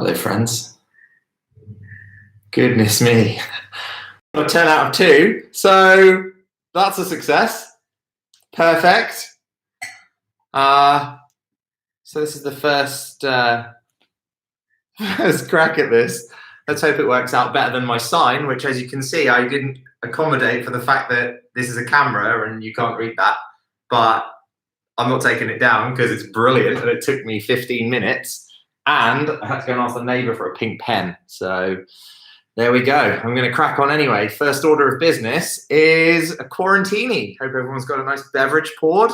Hello, friends. Goodness me. A 10 out of 2. So that's a success. Perfect. So this is the first crack at this. Let's hope it works out better than my sign, which, as you can see, I didn't accommodate for the fact that this is a camera and you can't read that. But I'm not taking it down because it's brilliant and it took me 15 minutes. And I had to go and ask the neighbour for a pink pen. So there we go. I'm going to crack on anyway. First order of business is a quarantini. Hope everyone's got a nice beverage poured.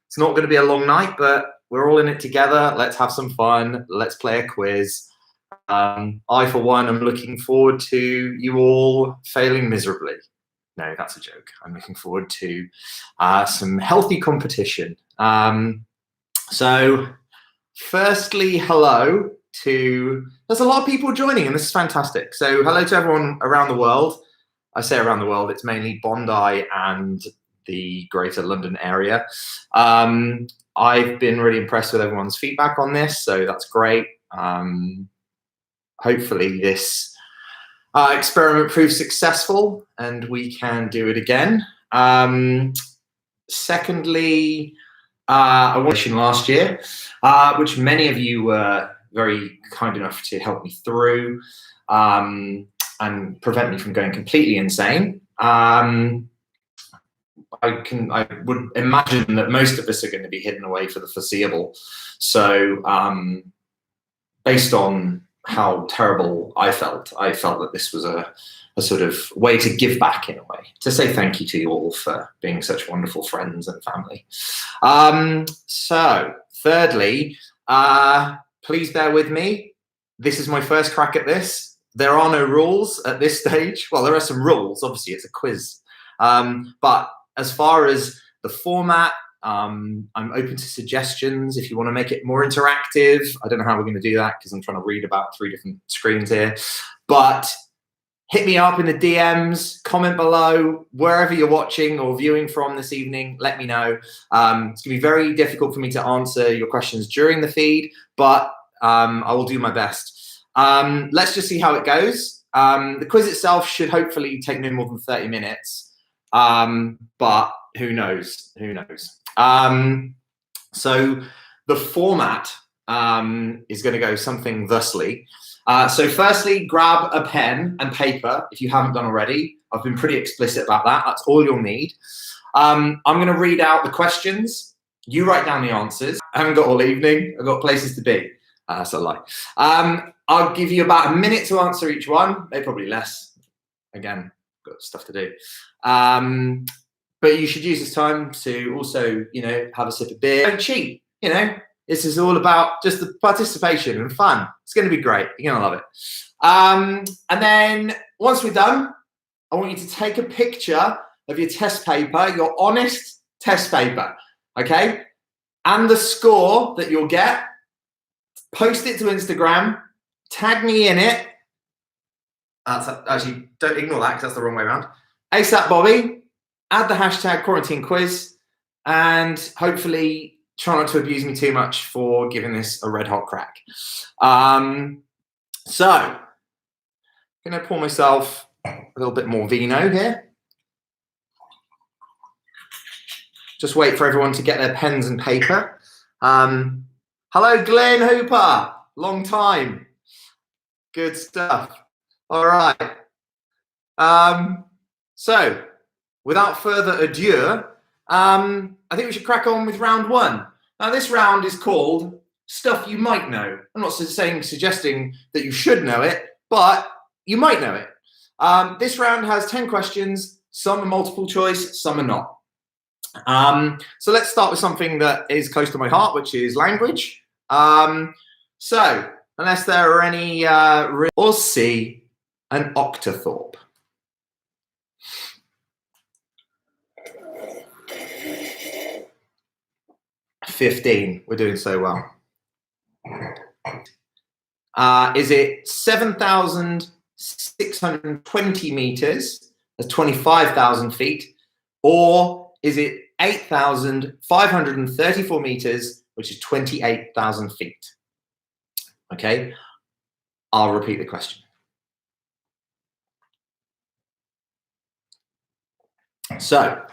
It's not going to be a long night, but we're all in it together. Let's have some fun. Let's play a quiz. I, for one, am looking forward to you all failing miserably. No, that's a joke. I'm looking forward to some healthy competition. So firstly, hello to, there's a lot of people joining and this is fantastic. So hello to everyone around the world. I say around the world, it's mainly Bondi and the greater London area. I've been really impressed with everyone's feedback on this, so that's great. Hopefully this experiment proves successful and we can do it again. Secondly, I watched last year, which many of you were very kind enough to help me through and prevent me from going completely insane. I would imagine that most of us are going to be hidden away for the foreseeable. So based on how terrible I felt that this was a sort of way to give back in a way, to say thank you to you all for being such wonderful friends and family. So thirdly, please bear with me. This is my first crack at this. There are no rules at this stage. Well, there are some rules, obviously it's a quiz. But as far as the format, I'm open to suggestions if you want to make it more interactive. I don't know how we're going to do that because I'm trying to read about 3 different screens here. But hit me up in the DMs, comment below, wherever you're watching or viewing from this evening, let me know. It's going to be very difficult for me to answer your questions during the feed, but I will do my best. Let's just see how it goes. The quiz itself should hopefully take no more than 30 minutes, but who knows, who knows. So the format is going to go something thusly. So firstly, grab a pen and paper if you haven't done already. I've been pretty explicit about that. That's all you'll need. I'm going to read out the questions. You write down the answers. I haven't got all evening. I've got places to be. That's a lie. I'll give you about a minute to answer each one. Maybe probably less. Again, got stuff to do. But you should use this time to also, you know, have a sip of beer. Don't cheat, you know. This is all about just the participation and fun. It's going to be great. You're going to love it. And then once we're done, I want you to take a picture of your test paper, your honest test paper, okay? And the score that you'll get. Post it to Instagram. Tag me in it. Actually, don't ignore that because that's the wrong way around. ASAP Bobby. Add the hashtag quarantine quiz. And hopefully try not to abuse me too much for giving this a red hot crack. So, I'm going to pour myself a little bit more vino here. Just wait for everyone to get their pens and paper. Hello, Glenn Hooper. Long time. Good stuff. All right. So, without further ado, I think we should crack on with round 1. Now, this round is called Stuff You Might Know. I'm not suggesting that you should know it, but you might know it. This round has 10 questions. Some are multiple choice, some are not. So let's start with something that is close to my heart, which is language. So, unless there are any or C, an octothorpe. $15. We're doing so well. Is it 7,620 meters? That's 25,000 feet. Or is it 8,534 meters, which is 28,000 feet? Okay. I'll repeat the question. So,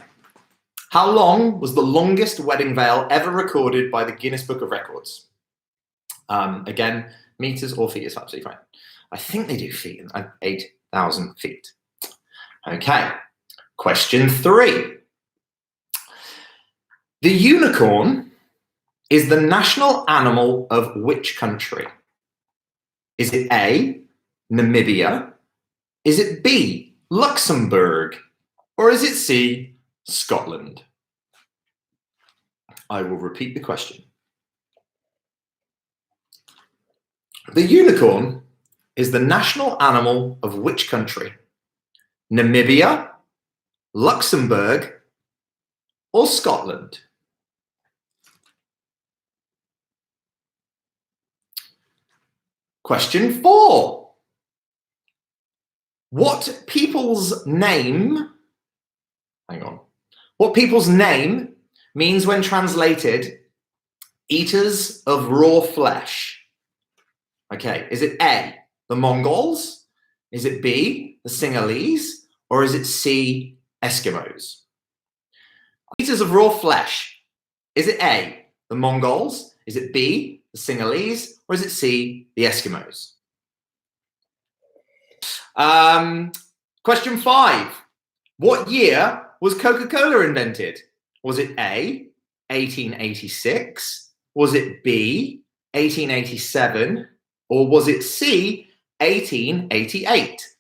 how long was the longest wedding veil ever recorded by the Guinness Book of Records? Again, meters or feet is absolutely fine. I think they do feet, 8,000 feet. Okay, question 3. The unicorn is the national animal of which country? Is it A, Namibia? Is it B, Luxembourg? Or is it C, Scotland? I will repeat the question. The unicorn is the national animal of which country? Namibia, Luxembourg, or Scotland? Question 4. What people's name means when translated eaters of raw flesh? Okay, is it A, the Mongols? Is it B, the Sinhalese? Or is it C, Eskimos? Eaters of raw flesh. Is it A, the Mongols? Is it B, the Sinhalese? Or is it C, the Eskimos? Question 5. What year was Coca-Cola invented? Was it A, 1886? Was it B, 1887? Or was it C, 1888?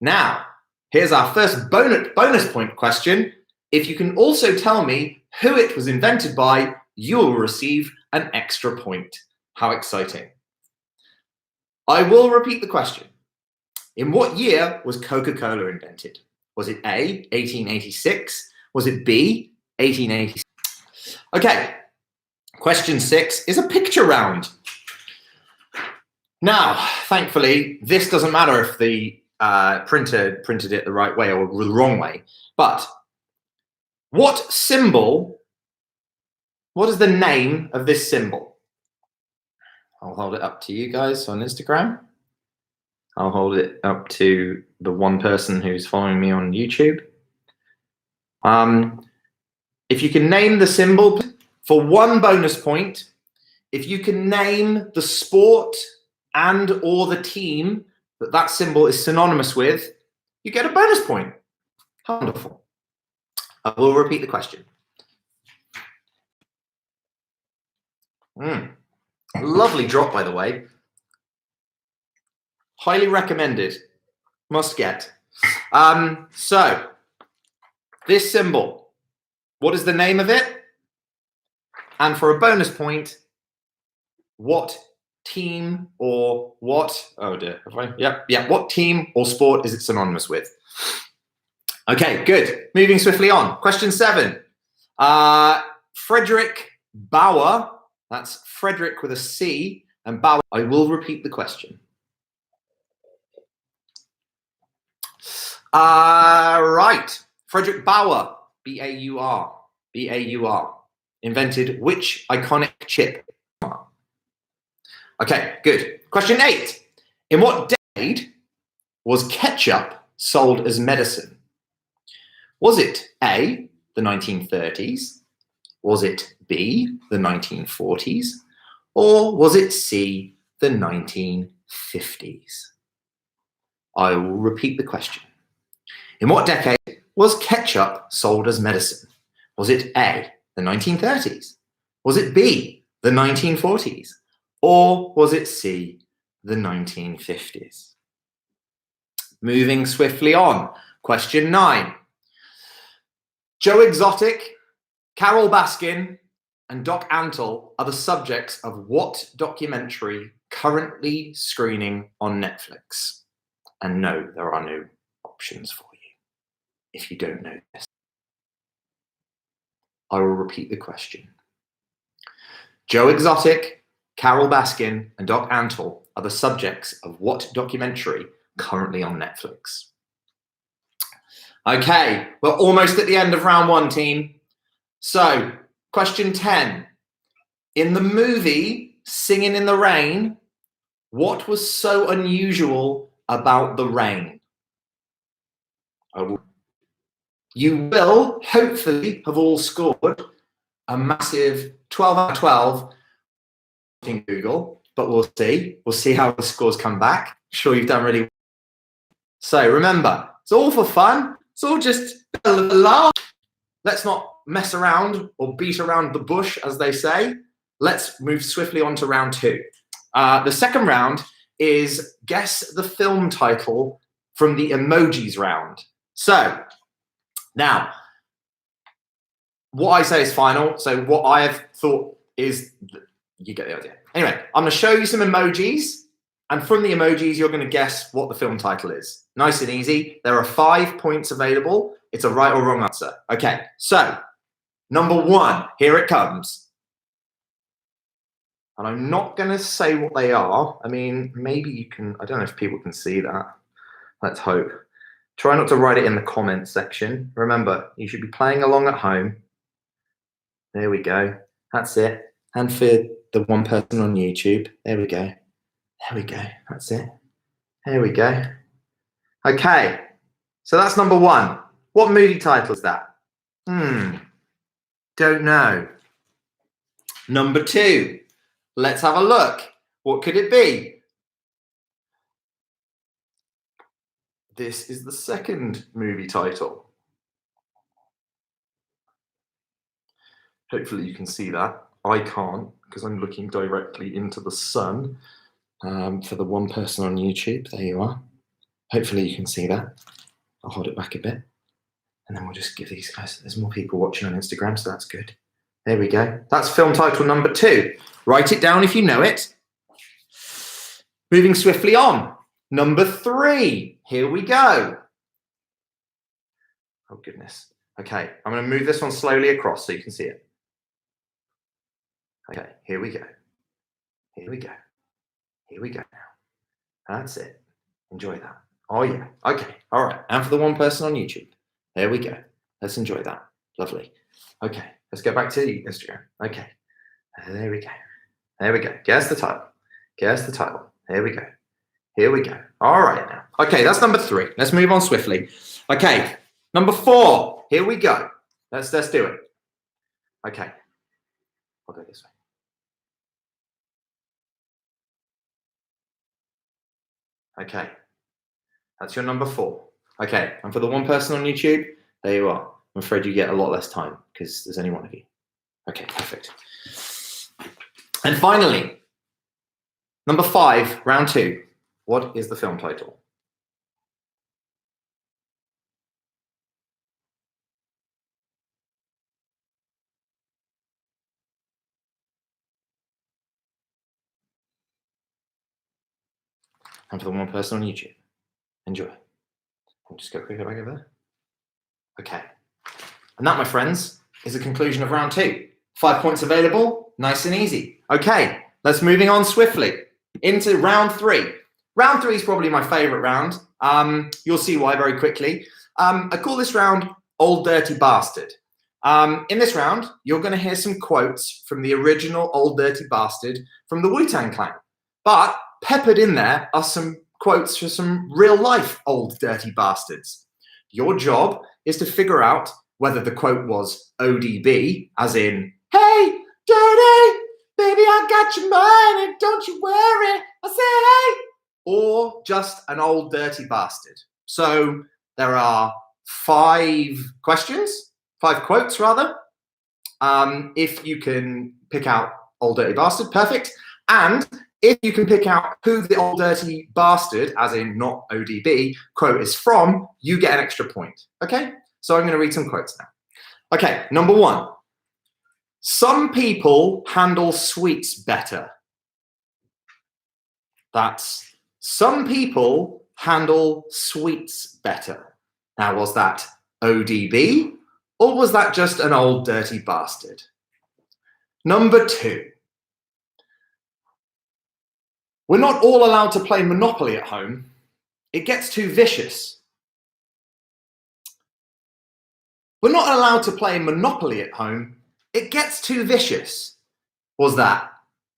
Now, here's our first bonus point question. If you can also tell me who it was invented by, you will receive an extra point. How exciting. I will repeat the question. In what year was Coca-Cola invented? Was it A, 1886? Was it B, 1886? Okay, question 6 is a picture round. Now, thankfully, this doesn't matter if the printer printed it the right way or the wrong way, but what is the name of this symbol? I'll hold it up to you guys on Instagram. I'll hold it up to the one person who's following me on YouTube. If you can name the symbol for 1 bonus point, if you can name the sport and or the team that symbol is synonymous with, you get a bonus point. How wonderful. I will repeat the question. Lovely drop, by the way. Highly recommended. Must get. So, this symbol, what is the name of it? And for a bonus point, what team or what? Oh dear. What team or sport is it synonymous with? Okay, good. Moving swiftly on. Question 7. Frederick Bauer. That's Frederick with a C and Bauer. I will repeat the question. Right. Frederick Bauer, B-A-U-R, invented which iconic chip? Okay, good. Question 8. In what decade was ketchup sold as medicine? Was it A, the 1930s? Was it B, the 1940s? Or was it C, the 1950s? I will repeat the question. In what decade was ketchup sold as medicine? Was it A, the 1930s? Was it B, the 1940s? Or was it C, the 1950s? Moving swiftly on. Question 9. Joe Exotic, Carol Baskin, and Doc Antle are the subjects of what documentary currently screening on Netflix? And no, there are no options for you if you don't know this. I will repeat the question. Joe Exotic, Carol Baskin, and Doc Antle are the subjects of what documentary currently on Netflix? Okay, we're almost at the end of round 1, team. So, question 10. In the movie Singing in the Rain, What was so unusual about the rain? You will hopefully have all scored a massive 12 out of 12 in Google, but we'll see. We'll see how the scores come back. I'm sure you've done really well. So remember, it's all for fun. It's all just a laugh. Let's not mess around or beat around the bush, as they say. Let's move swiftly on to round 2. The second round is guess the film title from the emojis round. So now, what I say is final. So what I have thought is, you get the idea. Anyway, I'm going to show you some emojis. And from the emojis, you're going to guess what the film title is. Nice and easy. There are 5 points available. It's a right or wrong answer. Okay, so number 1, here it comes. And I'm not going to say what they are. I mean, maybe you can, I don't know if people can see that. Let's hope. Try not to write it in the comments section. Remember, you should be playing along at home. There we go. That's it. And for the one person on YouTube, there we go. There we go. That's it. There we go. Okay. So that's number 1. What movie title is that? Don't know. Number 2. Let's have a look. What could it be? This is the second movie title. Hopefully you can see that. I can't because I'm looking directly into the sun. For the one person on YouTube, there you are. Hopefully you can see that. I'll hold it back a bit. And then we'll just give these guys, there's more people watching on Instagram, so that's good. There we go. That's film title number 2. Write it down if you know it. Moving swiftly on. Number 3. Here we go. Oh, goodness. Okay, I'm going to move this one slowly across so you can see it. Okay, here we go. Here we go. Here we go now. That's it. Enjoy that. Oh, yeah. Okay. All right. And for the one person on YouTube. There we go. Let's enjoy that. Lovely. Okay. Let's go back to Instagram. Okay. There we go. There we go. Guess the title. Guess the title. There we go. Here we go. All right now. Okay, that's number 3. Let's move on swiftly. Okay. Number 4. Here we go. Let's do it. Okay. I'll go this way. Okay, that's your number 4. Okay, and for the one person on YouTube, there you are. I'm afraid you get a lot less time because there's only one of you. Okay, perfect. And finally, number 5, round 2. What is the film title? And for the one person on YouTube, enjoy. I'll just go quickly back over there. Okay. And that, my friends, is the conclusion of round 2. 5 points available, nice and easy. Okay, let's moving on swiftly into round 3. Round 3 is probably my favorite round. You'll see why very quickly. I call this round Old Dirty Bastard. In this round, you're going to hear some quotes from the original Old Dirty Bastard from the Wu-Tang Clan. But peppered in there are some quotes for some real life old dirty bastards. Your job is to figure out whether the quote was ODB, as in, hey, dirty, baby, I got your money, don't you worry, I say, hey, or just an old dirty bastard. So there are 5 questions, 5 quotes rather. If you can pick out old dirty bastard, perfect. And if you can pick out who the old dirty bastard, as in not ODB, quote is from, you get an extra point. Okay? So I'm going to read some quotes now. Okay, number 1. Some people handle sweets better. That's some people handle sweets better. Now, was that ODB or was that just an old dirty bastard? Number 2. We're not all allowed to play Monopoly at home. It gets too vicious. We're not allowed to play Monopoly at home. It gets too vicious. Was that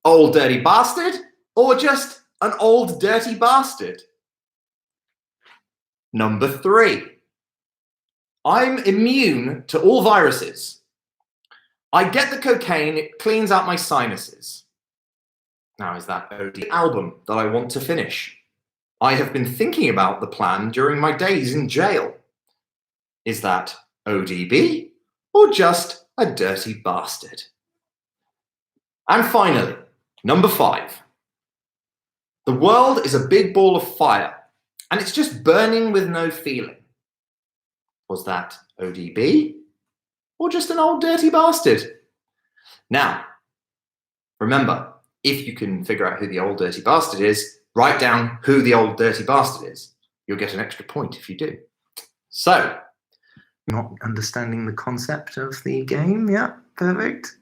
old dirty bastard or just an old dirty bastard. Number 3, I'm immune to all viruses. I get the cocaine, it cleans out my sinuses. Now, is that OD album that I want to finish? I have been thinking about the plan during my days in jail. Is that ODB or just a dirty bastard? And finally, number 5. The world is a big ball of fire and it's just burning with no feeling. Was that ODB or just an old dirty bastard? Now, remember, if you can figure out who the old dirty bastard is, write down who the old dirty bastard is. You'll get an extra point if you do. So, not understanding the concept of the game? Yeah, perfect.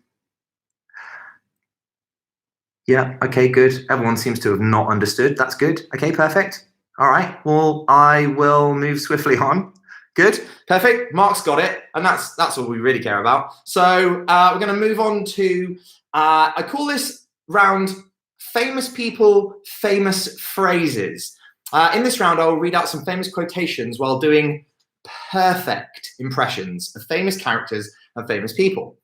Yeah, okay, good. Everyone seems to have not understood. That's good. Okay, perfect. All right, well, I will move swiftly on. Good, perfect. Mark's got it, and that's all we really care about. So we're going to move on to, I call this round famous people, famous phrases. In this round, I'll read out some famous quotations while doing perfect impressions of famous characters and famous people.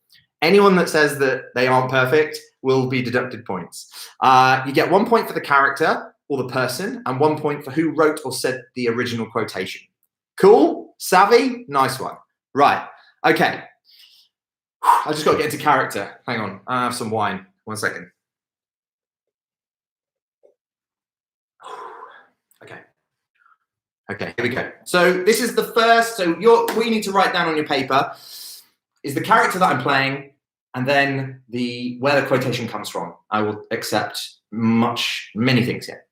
Anyone that says that they aren't perfect will be deducted points. You get 1 point for the character or the person and 1 point for who wrote or said the original quotation. Cool? Savvy? Nice one. Right. Okay. I just got to get into character. Hang on. I have some wine. 1 second. Okay, here we go. So this is the first, so what you need to write down on your paper is the character that I'm playing and then where the quotation comes from. I will accept many things here.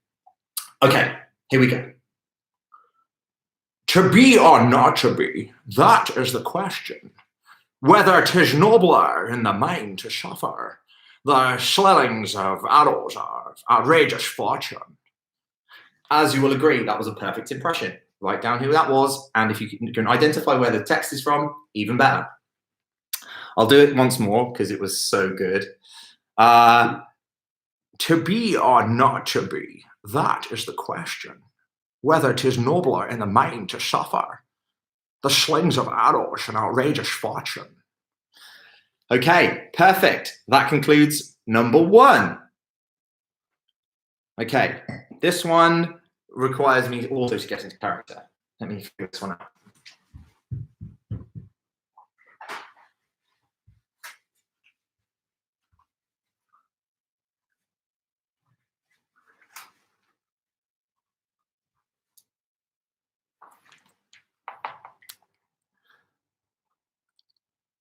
Okay, here we go. To be or not to be, that is the question. Whether 'tis nobler in the mind to suffer the slillings of arrows of outrageous fortune. As you will agree, that was a perfect impression. Write down who that was, and if you can identify where the text is from, even better. I'll do it once more because it was so good. To be or not to be, that is the question. Whether 'tis nobler in the mind to suffer the slings of arrows and outrageous fortune. Okay, perfect. That concludes number 1. Okay, this one requires me also to get into character. Let me figure this one out.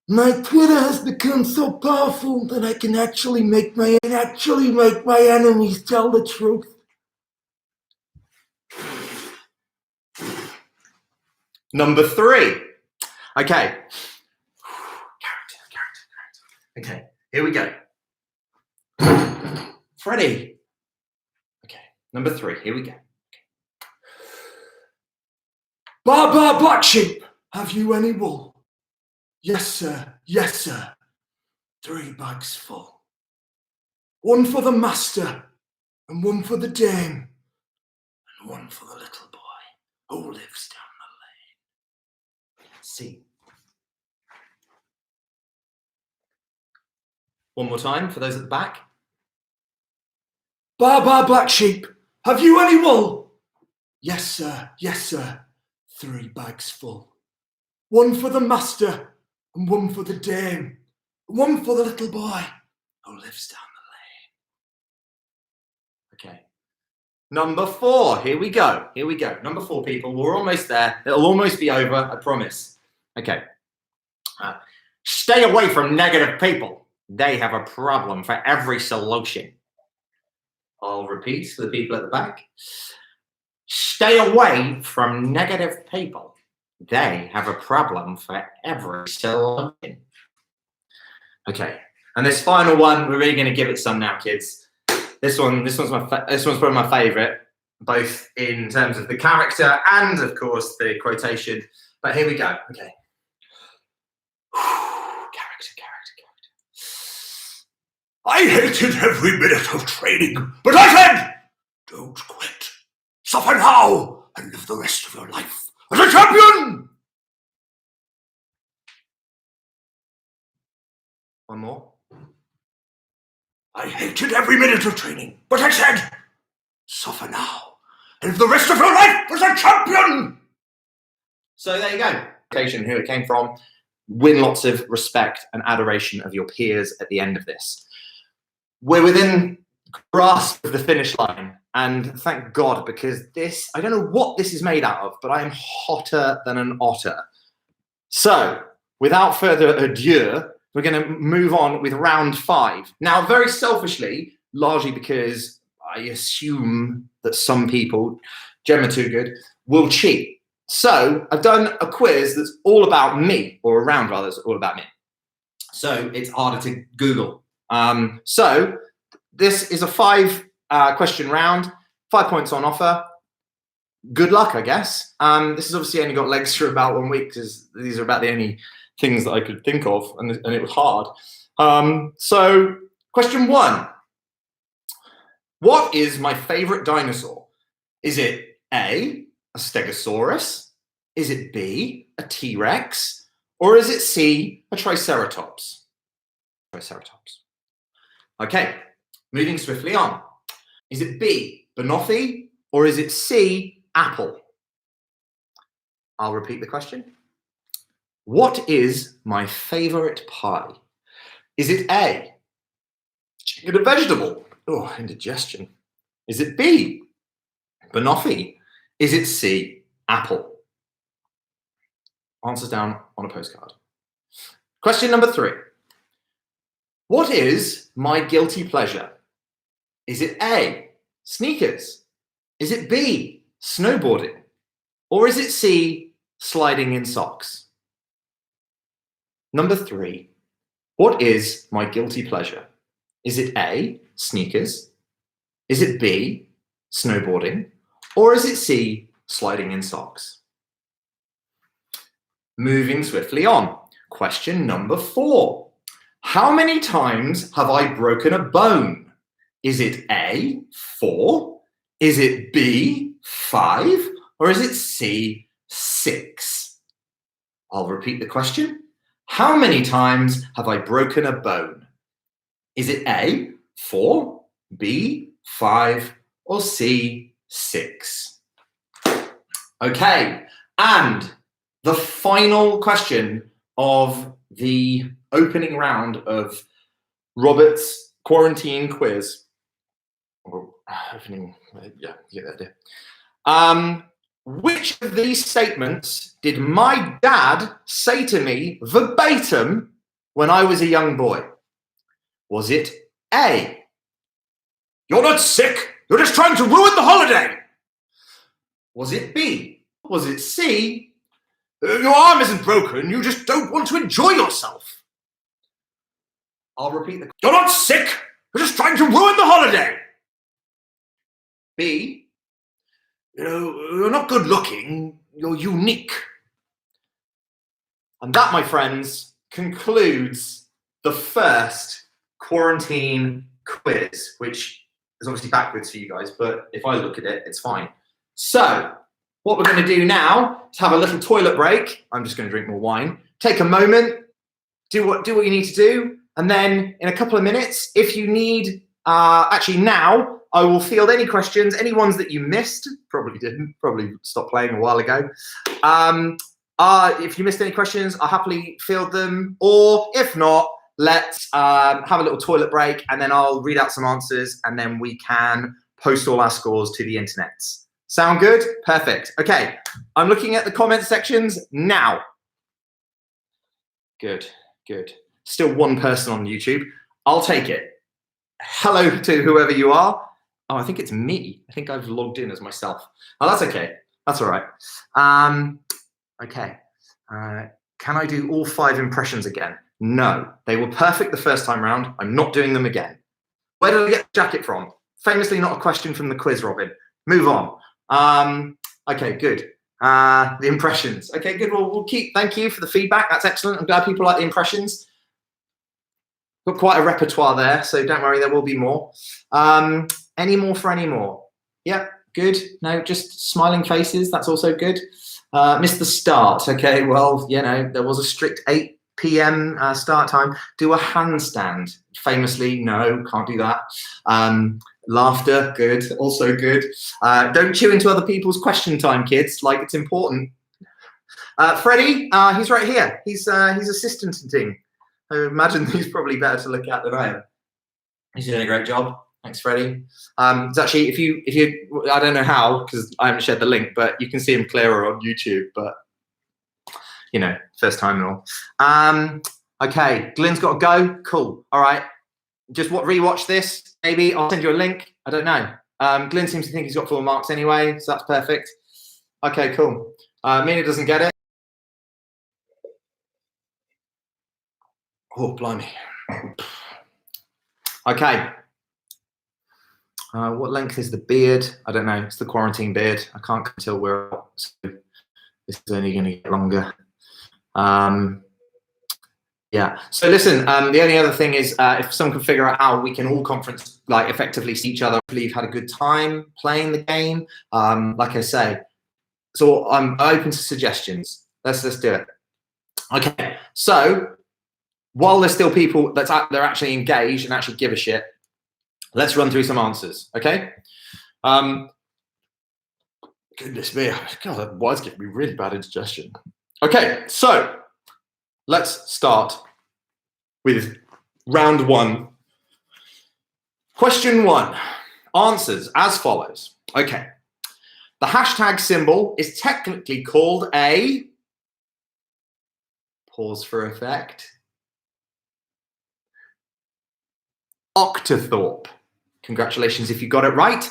My Twitter has become so powerful that I can actually make my enemies tell the truth. Number 3. Okay. Character. Okay, here we go. Freddie. Okay, number 3, here we go. Baba Black Sheep, have you any wool? Yes, sir. Yes, sir. 3 bags full. 1 for the master, and 1 for the dame, and 1 for the little boy who lives down the lane. See. One more time for those at the back. Baba Black Sheep, have you any wool? Yes, sir. Yes, sir. 3 bags full. 1 for the master, and 1 for the dame, and 1 for the little boy who lives down the lane. Okay. Number 4, here we go. Here we go. Number 4, people. We're almost there. It'll almost be over, I promise. Okay. Stay away from negative people. They have a problem for every solution. I'll repeat for the people at the back. Stay away from negative people. They have a problem for every solution. Okay, and this final one, we're really going to give it some now, kids. This one's probably my favourite, both in terms of the character and, of course, the quotation. But here we go. Okay. Character. I hated every minute of training, but I said, Don't quit. Suffer now and live the rest of your life as a champion! One more. I hated every minute of training, but I said, suffer now and live the rest of your life as a champion! So there you go. Who it came from. Win lots of respect and adoration of your peers at the end of this. We're within grasp of the finish line, and thank God, because this, I don't know what this is made out of, but I am hotter than an otter. So, without further ado, we're going to move on with round 5. Now, very selfishly, largely because I assume that some people, Gemma Toogood, will cheat. So I've done a quiz that's all about me, or a round rather, that's all about me. So it's harder to Google. So this is a 5 question round, 5 points on offer. Good luck, I guess. This has obviously only got legs for about 1 week because these are about the only things that I could think of, and it was hard. So question 1. What is my favorite dinosaur? Is it A, a Stegosaurus? Is it B, a T-Rex? Or is it C, a Triceratops? Triceratops. Okay, moving swiftly on. Is it B, banoffee? Or is it C, apple? I'll repeat the question. What is my favorite pie? Is it A, chicken and vegetable? Oh, indigestion. Is it B, banoffee? Is it C, apple? Answers down on a postcard. Question number 3. What is my guilty pleasure? Is it A, sneakers? Is it B, snowboarding? Or is it C, sliding in socks? Number 3. What is my guilty pleasure? Is it A, sneakers? Is it B, snowboarding? Or is it C, sliding in socks? Moving swiftly on. Question number 4. How many times have I broken a bone? Is it A, 4? Is it B, 5? Or is it C, 6? I'll repeat the question. How many times have I broken a bone? Is it A, 4, B, 5, or C, 6? Okay, and the final question of the opening round of Robert's quarantine quiz. Opening, yeah, you get the idea. Which of these statements did my dad say to me verbatim when I was a young boy? Was it A, you're not sick, you're just trying to ruin the holiday? Was it B? Was it C, your arm isn't broken, you just don't want to enjoy yourself? I'll repeat the... You're not sick, you're just trying to ruin the holiday. B, you're not good looking, you're unique. And that, my friends, concludes the first quarantine quiz, which is obviously backwards for you guys, but if I look at it, it's fine. So, what we're going to do now is have a little toilet break. I'm just going to drink more wine. Take a moment, do what you need to do, and then in a couple of minutes, if you need, actually now, I will field any questions, any ones that you missed. Probably didn't, probably stopped playing a while ago. If you missed any questions, I'll happily field them. Or if not, let's have a little toilet break, and then I'll read out some answers, and then we can post all our scores to the internet. Sound good? Perfect. Okay, I'm looking at the comment sections now. Good, good. Still one person on YouTube. I'll take it. Hello to whoever you are. Oh, I think it's me. I think I've logged in as myself. Oh, that's okay. That's all right. Okay. Can I do all 5 impressions again? No. They were perfect the first time round. I'm not doing them again. Where did I get the jacket from? Famously not a question from the quiz, Robin. Move on. Okay, good. The impressions. Okay, good. Well, we'll keep, thank you for the feedback. That's excellent. I'm glad people like the impressions. Got quite a repertoire there, so don't worry, there will be more. Any more for any more? Yeah, good. No, just smiling faces. That's also good. Missed the start. Okay, well, you know, there was a strict 8 p.m. Start time. Do a handstand. Famously, no, can't do that. Laughter, good, also good. Don't chew into other people's question time, kids. Like, it's important. Freddie, he's right here. He's assistanting. I imagine he's probably better to look at than I am. He's doing a great job. Thanks, Freddie. It's actually, if you, I don't know how, because I haven't shared the link, but you can see him clearer on YouTube, but you know, first time and all. Okay, Glenn's got to go. Cool. All right. Just rewatch this. Maybe I'll send you a link. I don't know. Glenn seems to think he's got full marks anyway, so that's perfect. Okay, cool. Mina doesn't get it. Oh, blimey. Okay. What length is the beard? I don't know. It's the quarantine beard. I can't until we're out, so this is only going to get longer. Yeah. So listen, the only other thing is if someone can figure out how we can all conference, like, effectively see each other. Hopefully you've had a good time playing the game. Like I say, so I'm open to suggestions. Let's do it. Okay. So while there's still people they're actually engaged and actually give a shit, let's run through some answers. Okay. Goodness me, God, that was giving me really bad indigestion. Okay, so let's start with round 1. Question 1. Answers as follows. Okay. The hashtag symbol is technically called a, pause for effect, octothorpe. Congratulations if you got it right.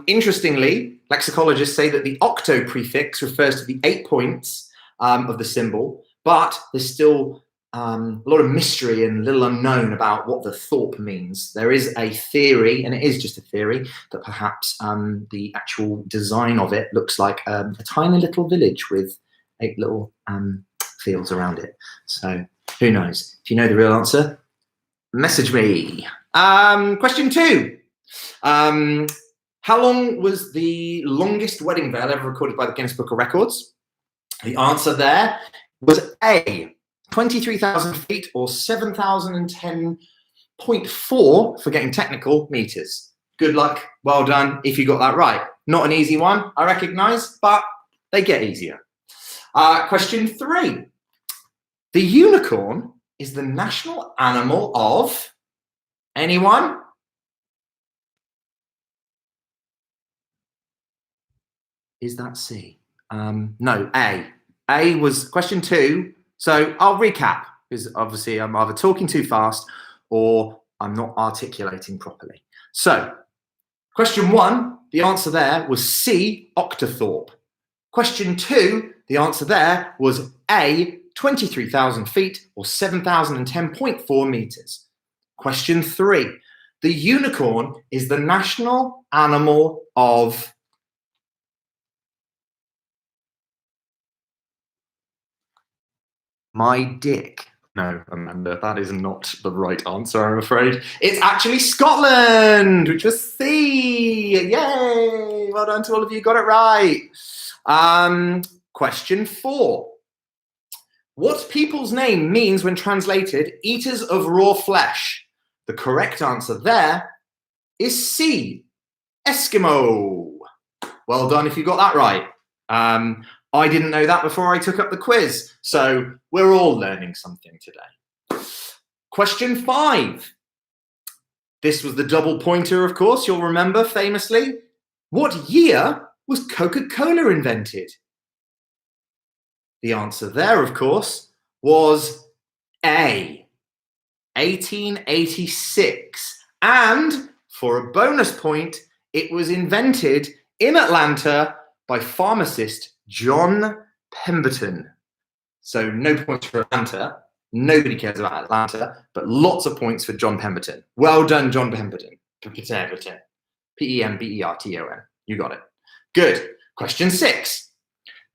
Interestingly, lexicologists say that the octo prefix refers to the 8 points of the symbol, but there's still a lot of mystery and little unknown about what the thorpe means. There is a theory, and it is just a theory, that perhaps the actual design of it looks like a tiny little village with 8 little fields around it. So who knows? If you know the real answer, message me. Question 2. How long was the longest wedding veil ever recorded by the Guinness Book of Records? The answer there was A, 23,000 feet, or 7,010.4, for getting technical, meters. Good luck, well done if you got that right. Not an easy one, I recognize, but they get easier. Question 3. The unicorn is the national animal of anyone? Is that C? No, A. A was question 2. So I'll recap, because obviously I'm either talking too fast or I'm not articulating properly. So question 1, the answer there was C, octothorpe. Question 2, the answer there was A, 23,000 feet, or 7,010.4 meters. Question 3, the unicorn is the national animal of my dick. No, Amanda, that is not the right answer, I'm afraid. It's actually Scotland, which was C. Yay! Well done to all of you, got it right. Question 4. What people's name means when translated eaters of raw flesh? The correct answer there is C, Eskimo. Well done if you got that right. I didn't know that before I took up the quiz, so we're all learning something today. Question 5. This was the double pointer, of course, you'll remember famously. What year was Coca-Cola invented? The answer there, of course, was A, 1886. And for a bonus point, it was invented in Atlanta by pharmacist John Pemberton. So no points for Atlanta. Nobody cares about Atlanta, but lots of points for John Pemberton. Well done, John Pemberton. P-E-M-B-E-R-T-O-N. You got it. Good. Question 6.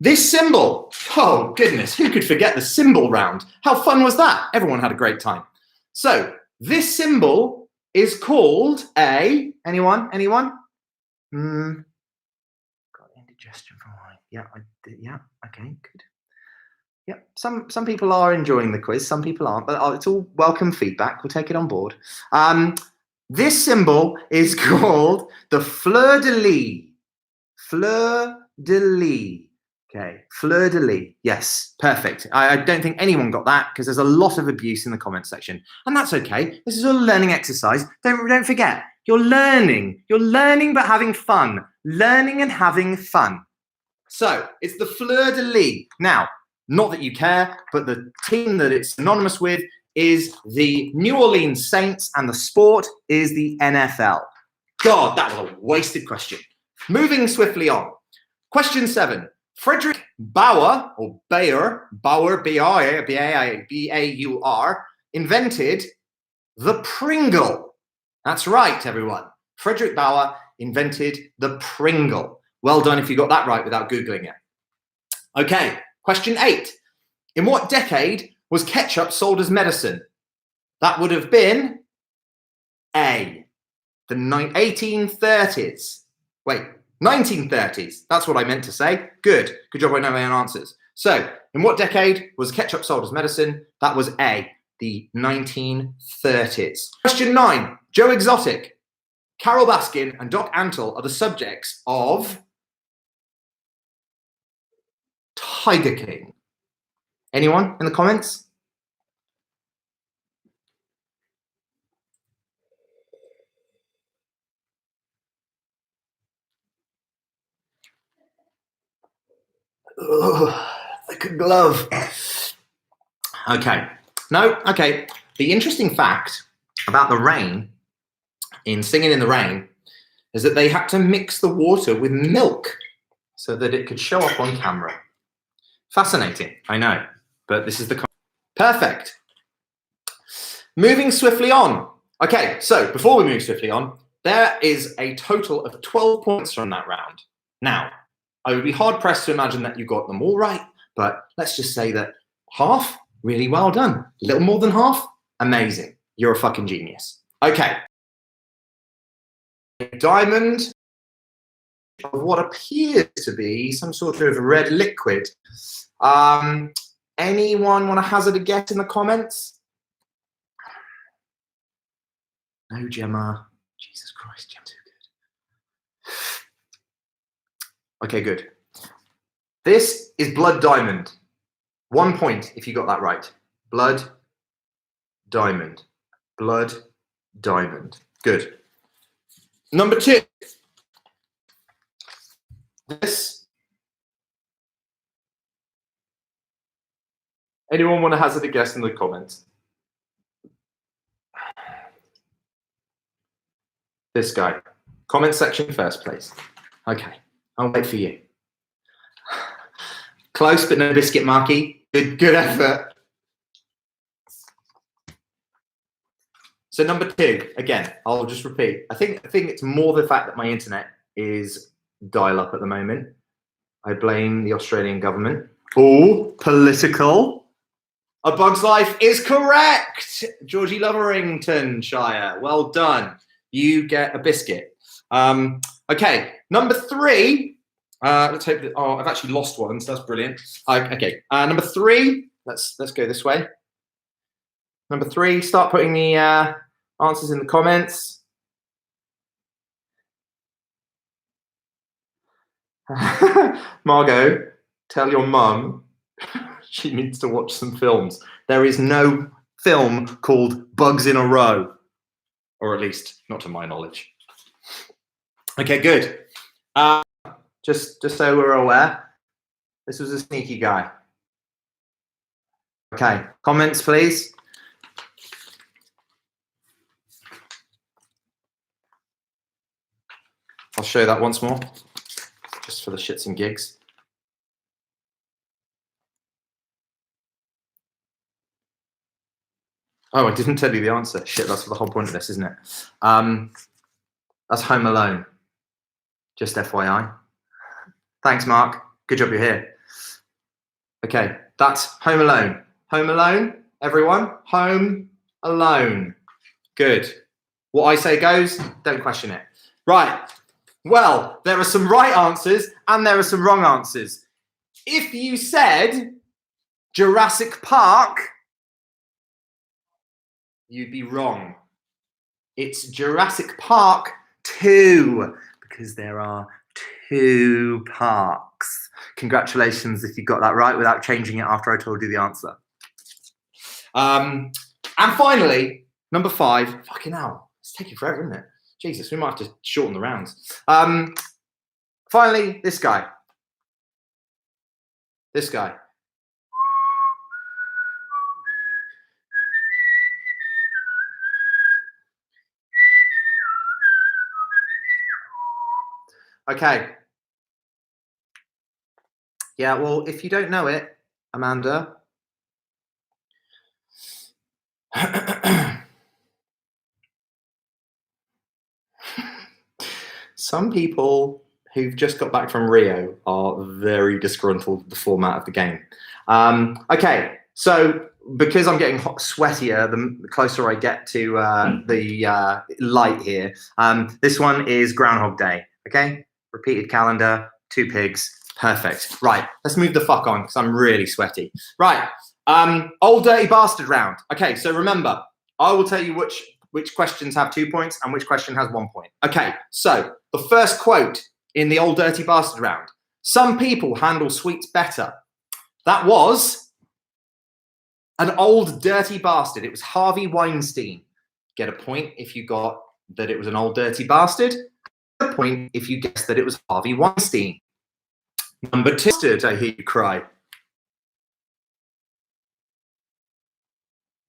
This symbol. Oh, goodness. Who could forget the symbol round? How fun was that? Everyone had a great time. So this symbol is called a, anyone? Got indigestion from wine. Yeah, I did. Yeah, okay, good. Yeah, some people are enjoying the quiz, some people aren't, but it's all welcome feedback. We'll take it on board. This symbol is called the fleur-de-lis. Fleur-de-lis. Okay, fleur-de-lis. Yes, perfect. I don't think anyone got that because there's a lot of abuse in the comment section, and that's okay. This is all a learning exercise. Don't forget, you're learning. You're learning but having fun. Learning and having fun. So it's the fleur-de-lis. Now, not that you care, but the team that it's synonymous with is the New Orleans Saints, and the sport is the NFL. God, that was a wasted question. Moving swiftly on. Question 7. Frederick Bauer, or Bayer, B-A-U-R, invented the Pringle. That's right, everyone. Frederick Bauer invented the Pringle. Well done if you got that right without Googling it. Okay, question 8. In what decade was ketchup sold as medicine? That would have been A, the 1830s. Wait, 1930s. That's what I meant to say. Good job I know my own answers. So, in what decade was ketchup sold as medicine? That was A, the 1930s. Question 9. Joe Exotic, Carol Baskin, and Doc Antle are the subjects of Tiger King. Anyone in the comments? Ugh, like a glove. Okay. No, okay. The interesting fact about the rain in Singing in the Rain is that they had to mix the water with milk so that it could show up on camera. Fascinating, I know, but this is the... Perfect. Moving swiftly on. Okay, so before we move swiftly on, there is a total of 12 points from that round. Now, I would be hard-pressed to imagine that you got them all right, but let's just say that half, really well done. A little more than half, amazing. You're a fucking genius. Okay. Diamond of what appears to be some sort of red liquid. Anyone want to hazard a guess in the comments? No, Gemma. Jesus Christ, Gemma, too good. Okay, good. This is Blood Diamond. 1 point if you got that right. Blood Diamond. Blood Diamond. Good. Number 2. This. Anyone want to hazard a guess in the comments? This guy. Comment section first, please. Okay, I'll wait for you. Close, but no biscuit, Marky. Good effort. So number 2, again, I'll just repeat. I think it's more the fact that my internet is dial-up at the moment. I blame the Australian government. Oh, political. A Bug's Life is correct. Georgie Loveringtonshire. Well done. You get a biscuit. Okay, number 3. Let's hope that. Oh, I've actually lost one, so that's brilliant. Okay, number 3. Let's go this way. Number 3. Start putting the answers in the comments. Margot, tell your mum she needs to watch some films. There is no film called Bugs in a Row, or at least not to my knowledge. Okay, good. Just so we're aware, this was a sneaky guy. Okay, comments, please. I'll show that once more, just for the shits and gigs. Oh, I didn't tell you the answer. Shit, that's the whole point of this, isn't it? That's Home Alone. Just FYI. Thanks, Mark. Good job you're here. Okay, that's Home Alone. Home Alone, everyone. Home Alone. Good. What I say goes, don't question it. Right. Well, there are some right answers and there are some wrong answers. If you said Jurassic Park, you'd be wrong. It's Jurassic Park 2, because there are 2 parks. Congratulations if you got that right without changing it after I told you the answer. And finally, number 5. Fucking hell, it's taking forever, isn't it? Jesus, we might have to shorten the rounds. Finally, this guy. This guy. Okay. Yeah, well, if you don't know it, Amanda. Some people who've just got back from Rio are very disgruntled with the format of the game. Okay, so because I'm getting sweatier the closer I get to the light here, this one is Groundhog Day, okay? Repeated calendar, 2 pigs, perfect. Right, let's move the fuck on because I'm really sweaty. Right, old dirty bastard round. Okay, so remember, I will tell you which questions have 2 points and which question has 1 point. Okay, so the first quote in the old dirty bastard round. Some people handle sweets better. That was an old dirty bastard. It was Harvey Weinstein. Get a point if you got that it was an old dirty bastard. A point if you guessed that it was Harvey Weinstein. Number 2, I hear you cry.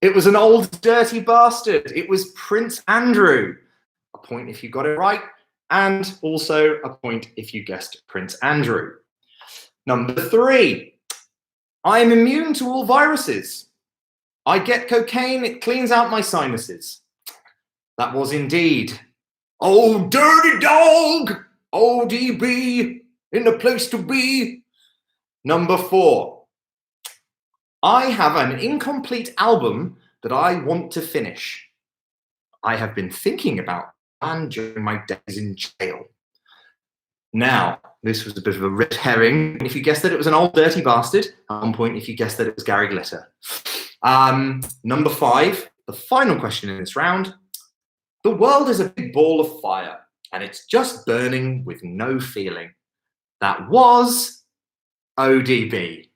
It was an old dirty bastard. It was Prince Andrew. A point if you got it right, and also a point if you guessed Prince Andrew. Number 3, I'm immune to all viruses. I get cocaine, it cleans out my sinuses. That was indeed old dirty dog, ODB, in the place to be. Number 4, I have an incomplete album that I want to finish. I have been thinking about and during my days in jail. Now, this was a bit of a red herring. If you guessed that it was an old dirty bastard, at 1 point if you guessed that it was Gary Glitter. Number 5, the final question in this round. The world is a big ball of fire, and it's just burning with no feeling. That was ODB,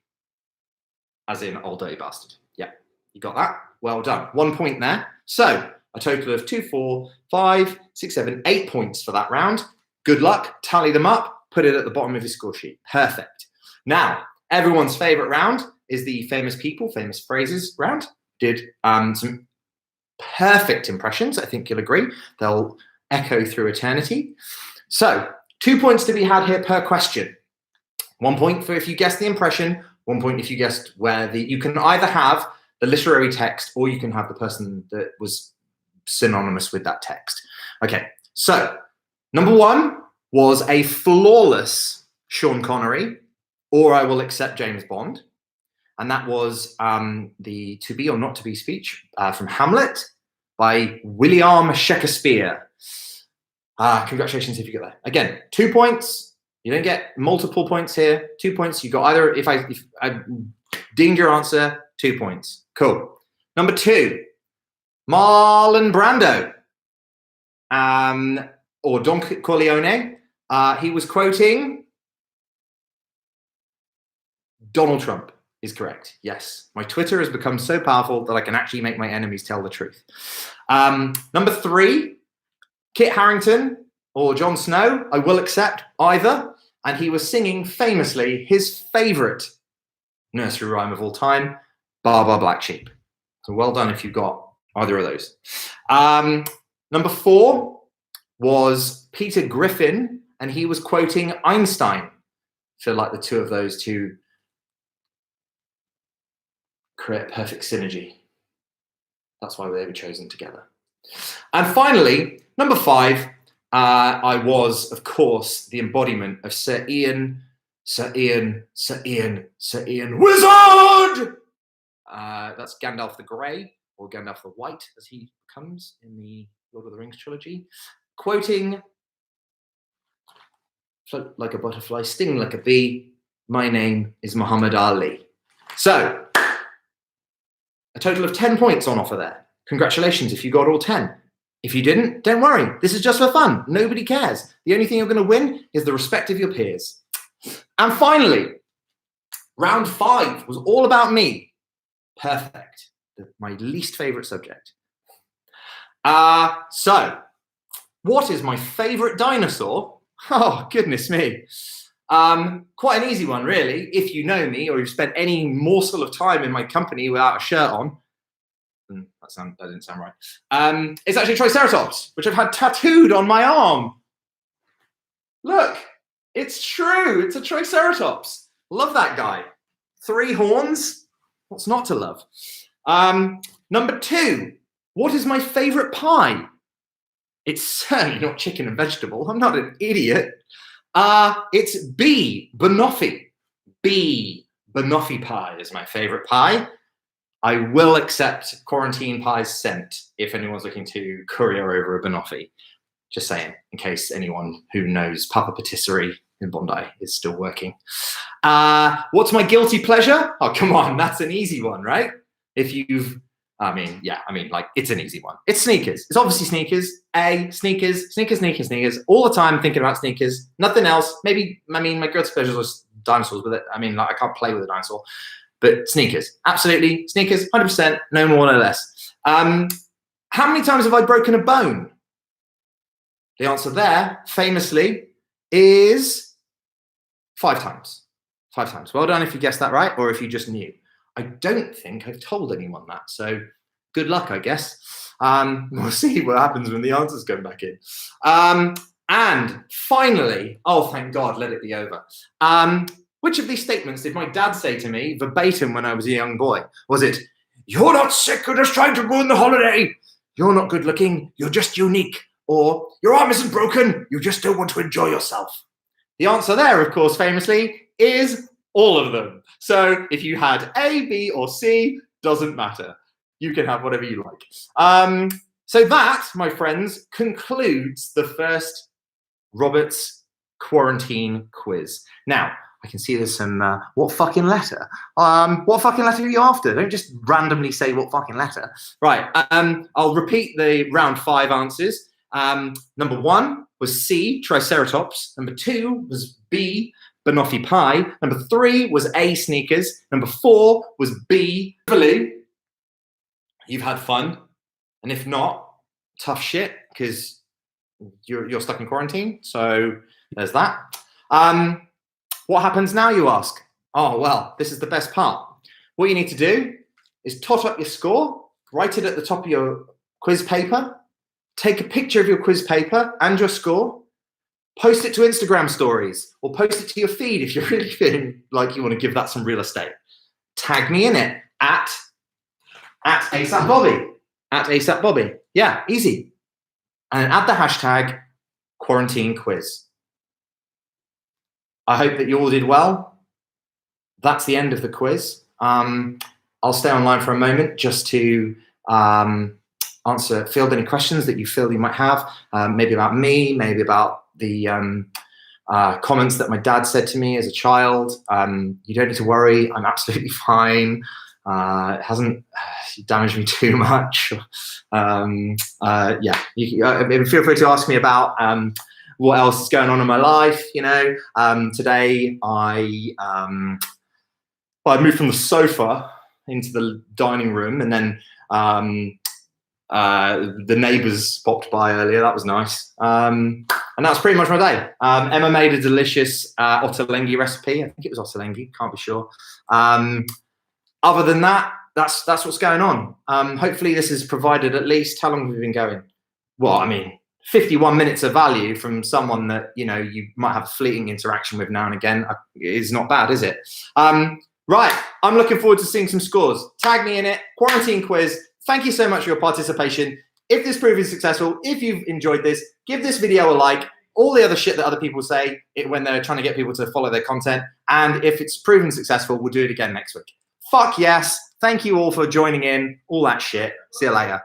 as in old dirty bastard. Yeah, you got that? Well done. 1 point there. So, a total of 2, 4, 5, 6, 7, 8 points for that round. Good luck. Tally them up. Put it at the bottom of your score sheet. Perfect. Now, everyone's favorite round is the famous people, famous phrases round. Did some perfect impressions. I think you'll agree. They'll echo through eternity. So, 2 points to be had here per question. 1 point for if you guessed the impression. 1 point if you guessed where you can either have the literary text or you can have the person that was synonymous with that text. Okay, so number 1 was a flawless Sean Connery, or I will accept James Bond. And that was the To Be or Not to Be speech from Hamlet by William Shakespeare. Congratulations if you get that. Again, 2 points. You don't get multiple points here. 2 points. You got either, if I dinged your answer, 2 points. Cool. Number 2, Marlon Brando, or Don Corleone. He was quoting Donald Trump. Is correct. Yes. My Twitter has become so powerful that I can actually make my enemies tell the truth. Number 3, Kit Harington or Jon Snow. I will accept either. And he was singing famously his favorite nursery rhyme of all time, Baa Baa Black Sheep. So well done if you got either of those. Number 4 was Peter Griffin, and he was quoting Einstein. I feel like the two of those two create perfect synergy. That's why they were chosen together. And finally, number 5, I was, of course, the embodiment of Sir Ian Wizard! That's Gandalf the Grey, or Gandalf the White, as he becomes in the Lord of the Rings trilogy, quoting float like a butterfly, sting like a bee. My name is Muhammad Ali. So, a total of 10 points on offer there. Congratulations if you got all 10. If you didn't, don't worry. This is just for fun. Nobody cares. The only thing you're going to win is the respect of your peers. And finally, round 5 was all about me. Perfect. My least favorite subject. So, what is my favorite dinosaur? Oh, goodness me. Quite an easy one, really. If you know me or you've spent any morsel of time in my company without a shirt on. That didn't sound right. It's actually Triceratops, which I've had tattooed on my arm. Look, it's true. It's a Triceratops. Love that guy. 3 horns. What's not to love? Number 2. What is my favorite pie? It's certainly not chicken and vegetable. I'm not an idiot. It's B, banoffee. B, banoffee pie is my favorite pie. I will accept quarantine pies sent if anyone's looking to courier over a banoffee. Just saying, in case anyone who knows Papa Patisserie in Bondi is still working. What's my guilty pleasure? Oh, come on, that's an easy one, right? If you've, like, it's an easy one. It's sneakers. It's obviously sneakers. Sneakers. All the time thinking about sneakers. Nothing else. Maybe, my guilty pleasure was dinosaurs, but I can't play with a dinosaur. But sneakers, absolutely. Sneakers, 100%, no more, no less. How many times have I broken a bone? The answer there, famously, is 5 times. 5 times. Well done if you guessed that right, or if you just knew. I don't think I've told anyone that, so good luck, I guess. We'll see what happens when the answers come back in. And finally, oh, thank God, let it be over. Which of these statements did my dad say to me verbatim when I was a young boy? Was it, "You're not sick, you're just trying to ruin the holiday. You're not good looking, you're just unique." Or, "Your arm isn't broken, you just don't want to enjoy yourself"? The answer there, of course, famously, is all of them. So if you had A, B, or C, doesn't matter. You can have whatever you like. So that, my friends, concludes the first Roberts quarantine quiz. Now, I can see there's some, what fucking letter? What fucking letter are you after? Don't just randomly say what fucking letter. Right, I'll repeat the round 5 answers. Number 1 was C, Triceratops. Number 2 was B, banoffee pie. Number 3 was A, sneakers. Number 4 was B, hopefully you've had fun. And if not, tough shit, because you're stuck in quarantine. So there's that. What happens now, you ask? Oh, well, this is the best part. What you need to do is tot up your score, write it at the top of your quiz paper, take a picture of your quiz paper and your score, post it to Instagram stories, or post it to your feed if you're really feeling like you want to give that some real estate. Tag me in it at ASAP Bobby. At ASAP Bobby. Yeah, easy. And add the hashtag quarantine quiz. I hope that you all did well. That's the end of the quiz. I'll stay online for a moment just to field any questions that you feel you might have, maybe about me, maybe about the comments that my dad said to me as a child. You don't need to worry. I'm absolutely fine. It hasn't damaged me too much. Yeah, feel free to ask me about what else is going on in my life. You know, today I moved from the sofa into the dining room, and then the neighbours popped by earlier. That was nice. And that's pretty much my day. Emma made a delicious ottolenghi recipe. I think it was ottolenghi, can't be sure. Other than that, that's what's going on. Hopefully this has provided at least, how long have we been going? Well, I mean, 51 minutes of value from someone that, you know, you might have a fleeting interaction with now and again is not bad, is it? Right, I'm looking forward to seeing some scores. Tag me in it, quarantine quiz. Thank you so much for your participation. If this proves successful, if you've enjoyed this, give this video a like. All the other shit that other people say when they're trying to get people to follow their content. And if it's proven successful, we'll do it again next week. Fuck yes. Thank you all for joining in. All that shit. See you later.